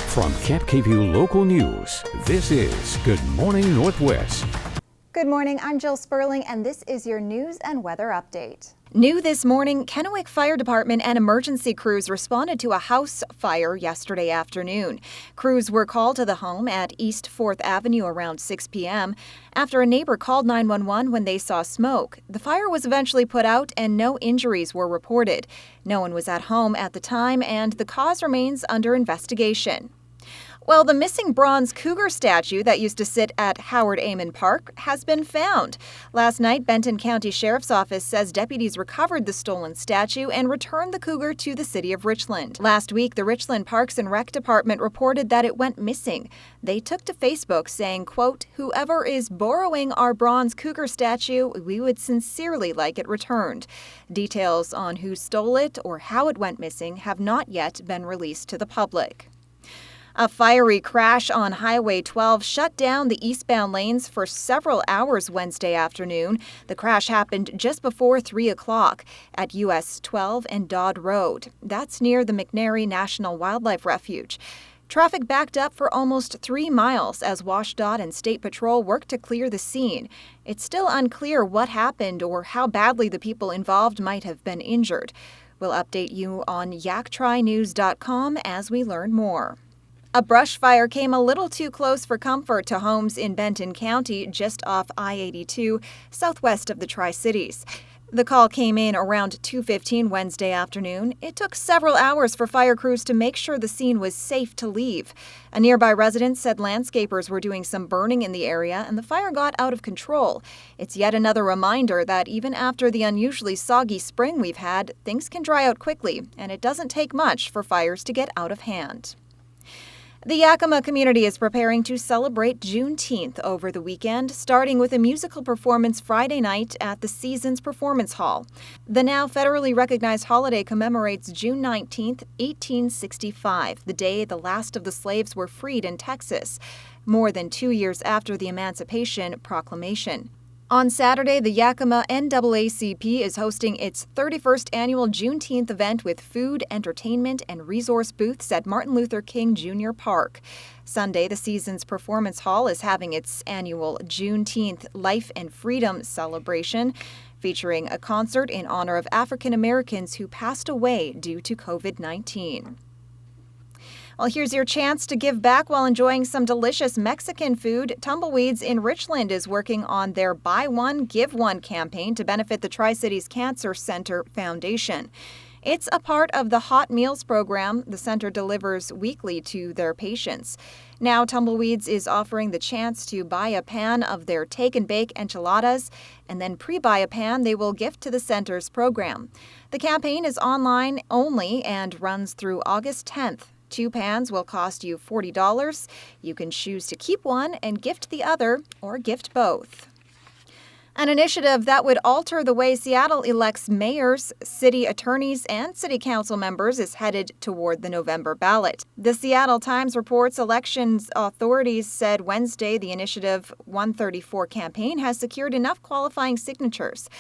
From Camp KVUE Local News, this is Good Morning Northwest. Good morning, I'm Jill Sperling, and this is your news and weather update. New this morning, Kennewick Fire Department and emergency crews responded to a house fire yesterday afternoon. Crews were called to the home at East 4th Avenue around 6 p.m. after a neighbor called 911 when they saw smoke. The fire was eventually put out and no injuries were reported. No one was at home at the time and the cause remains under investigation. Well, the missing bronze cougar statue that used to sit at Howard Amon Park has been found. Last night, Benton County Sheriff's Office says deputies recovered the stolen statue and returned the cougar to the city of Richland. Last week, the Richland Parks and Rec Department reported that it went missing. They took to Facebook saying, quote, "Whoever is borrowing our bronze cougar statue, we would sincerely like it returned." Details on who stole it or how it went missing have not yet been released to the public. A fiery crash on Highway 12 shut down the eastbound lanes for several hours Wednesday afternoon. The crash happened just before 3 o'clock at US 12 and Dodd Road. That's near the McNary National Wildlife Refuge. Traffic backed up for almost 3 miles as WashDOT and State Patrol worked to clear the scene. It's still unclear what happened or how badly the people involved might have been injured. We'll update you on yaktrynews.com as we learn more. A brush fire came a little too close for comfort to homes in Benton County, just off I-82, southwest of the Tri-Cities. The call came in around 2:15 Wednesday afternoon. It took several hours for fire crews to make sure the scene was safe to leave. A nearby resident said landscapers were doing some burning in the area and the fire got out of control. It's yet another reminder that even after the unusually soggy spring we've had, things can dry out quickly, and it doesn't take much for fires to get out of hand. The Yakima community is preparing to celebrate Juneteenth over the weekend, starting with a musical performance Friday night at the Seasons Performance Hall. The now federally recognized holiday commemorates June 19, 1865, the day the last of the slaves were freed in Texas, more than 2 years after the Emancipation Proclamation. On Saturday, the Yakima NAACP is hosting its 31st annual Juneteenth event with food, entertainment, and resource booths at Martin Luther King Jr. Park. Sunday, the Seasons Performance Hall is having its annual Juneteenth Life and Freedom celebration, featuring a concert in honor of African Americans who passed away due to COVID-19. Well, here's your chance to give back while enjoying some delicious Mexican food. Tumbleweeds in Richland is working on their Buy One, Give One campaign to benefit the Tri-Cities Cancer Center Foundation. It's a part of the Hot Meals program the center delivers weekly to their patients. Now, Tumbleweeds is offering the chance to buy a pan of their take-and-bake enchiladas, and then pre-buy a pan they will gift to the center's program. The campaign is online only and runs through August 10th. 2 pans will cost you $40. You can choose to keep one and gift the other, or gift both. An initiative that would alter the way Seattle elects mayors, city attorneys, and city council members is headed toward the November ballot. The Seattle Times reports elections authorities said Wednesday the Initiative 134 campaign has secured enough qualifying signatures.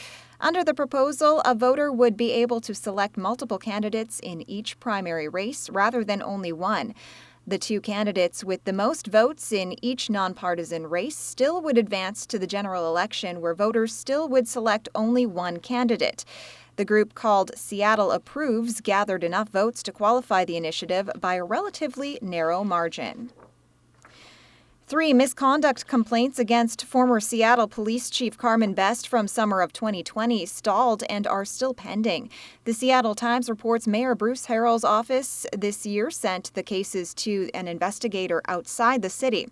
Under the proposal, a voter would be able to select multiple candidates in each primary race rather than only one. The 2 candidates with the most votes in each nonpartisan race still would advance to the general election, where voters still would select only one candidate. The group called Seattle Approves gathered enough votes to qualify the initiative by a relatively narrow margin. 3 misconduct complaints against former Seattle Police Chief Carmen Best from summer of 2020 stalled and are still pending. The Seattle Times reports Mayor Bruce Harrell's office this year sent the cases to an investigator outside the city.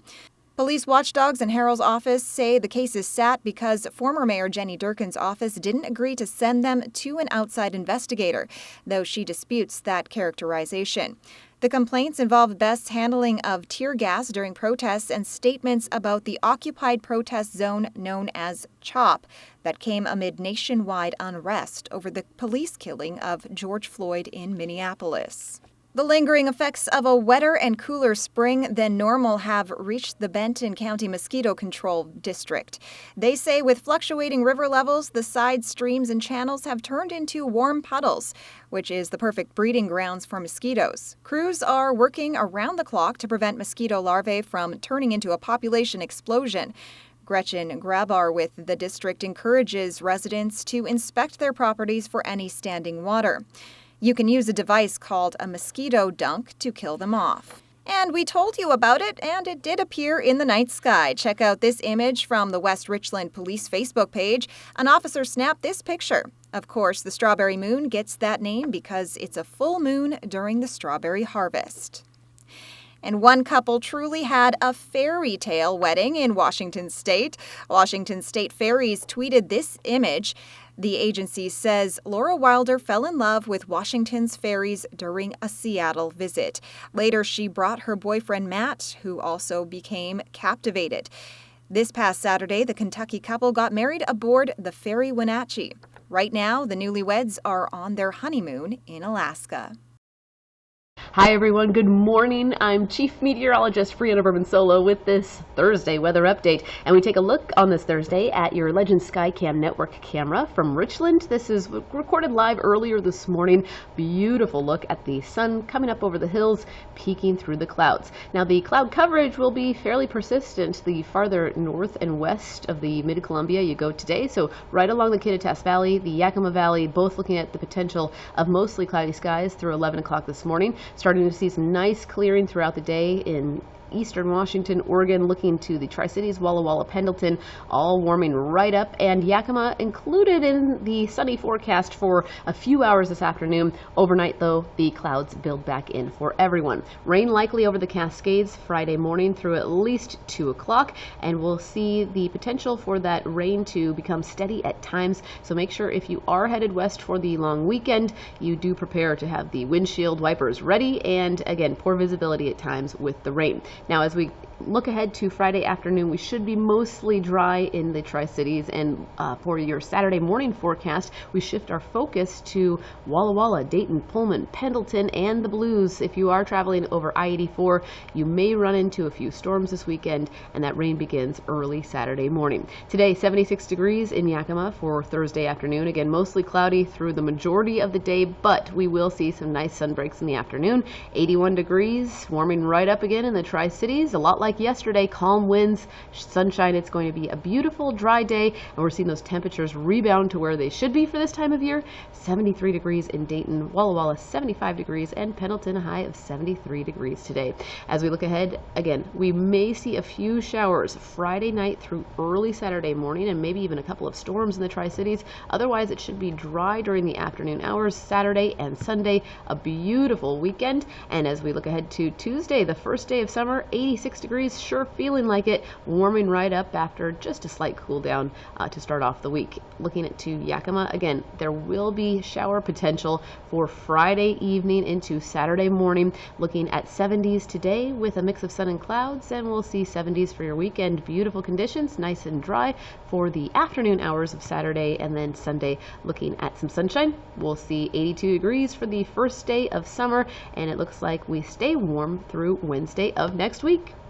Police watchdogs in Harrell's office say the cases sat because former Mayor Jenny Durkin's office didn't agree to send them to an outside investigator, though she disputes that characterization. The complaints involve Best's handling of tear gas during protests and statements about the occupied protest zone known as CHOP that came amid nationwide unrest over the police killing of George Floyd in Minneapolis. The lingering effects of a wetter and cooler spring than normal have reached the Benton County Mosquito Control District. They say with fluctuating river levels, the side streams and channels have turned into warm puddles, which is the perfect breeding grounds for mosquitoes. Crews are working around the clock to prevent mosquito larvae from turning into a population explosion. Gretchen Grabar with the district encourages residents to inspect their properties for any standing water. You can use a device called a mosquito dunk to kill them off. And we told you about it, and it did appear in the night sky. Check out this image from the West Richland Police Facebook page. An officer snapped this picture. Of course, the strawberry moon gets that name because it's a full moon during the strawberry harvest. And one couple truly had a fairy tale wedding in Washington State. Washington State Ferries tweeted this image. The agency says Laura Wilder fell in love with Washington's ferries during a Seattle visit. Later, she brought her boyfriend Matt, who also became captivated. This past Saturday, the Kentucky couple got married aboard the Ferry Wenatchee. Right now, the newlyweds are on their honeymoon in Alaska. Hi everyone, good morning. I'm Chief Meteorologist Brianna Bourbon-Solo with this Thursday weather update. And we take a look on this Thursday at your Legend Skycam network camera from Richland. This is recorded live earlier this morning. Beautiful look at the sun coming up over the hills, peeking through the clouds. Now the cloud coverage will be fairly persistent the farther north and west of the Mid-Columbia you go today. So right along the Kittitas Valley, the Yakima Valley, both looking at the potential of mostly cloudy skies through 11 o'clock this morning. Starting to see some nice clearing throughout the day in eastern Washington, Oregon, looking to the Tri-Cities, Walla Walla, Pendleton, all warming right up, and Yakima included in the sunny forecast for a few hours this afternoon. Overnight, though, the clouds build back in for everyone. Rain likely over the Cascades Friday morning through at least 2 o'clock, and we'll see the potential for that rain to become steady at times, so make sure if you are headed west for the long weekend, you do prepare to have the windshield wipers ready, and again, poor visibility at times with the rain. Now, as we look ahead to Friday afternoon, we should be mostly dry in the Tri-Cities, and for your Saturday morning forecast, we shift our focus to Walla Walla, Dayton, Pullman, Pendleton, and the Blues. If you are traveling over I-84, you may run into a few storms this weekend, and that rain begins early Saturday morning. Today, 76 degrees in Yakima for Thursday afternoon. Again, mostly cloudy through the majority of the day, but we will see some nice sun breaks in the afternoon. 81 degrees, warming right up again in the Tri-Cities, a lot like yesterday, calm winds, sunshine. It's going to be a beautiful dry day, and we're seeing those temperatures rebound to where they should be for this time of year. 73 degrees in Dayton, Walla Walla 75 degrees, and Pendleton a high of 73 degrees today. As we look ahead, again, we may see a few showers Friday night through early Saturday morning, and maybe even a couple of storms in the Tri-Cities. Otherwise, it should be dry during the afternoon hours Saturday and Sunday. A beautiful weekend. And as we look ahead to Tuesday, the first day of summer, 86 degrees, sure feeling like it, warming right up after just a slight cool down to start off the week. Looking at to Yakima, again, there will be shower potential for Friday evening into Saturday morning. Looking at 70s today with a mix of sun and clouds, and we'll see 70s for your weekend. Beautiful conditions, nice and dry for the afternoon hours of Saturday, and then Sunday looking at some sunshine. We'll see 82 degrees for the first day of summer, and it looks like we stay warm through Wednesday of next week.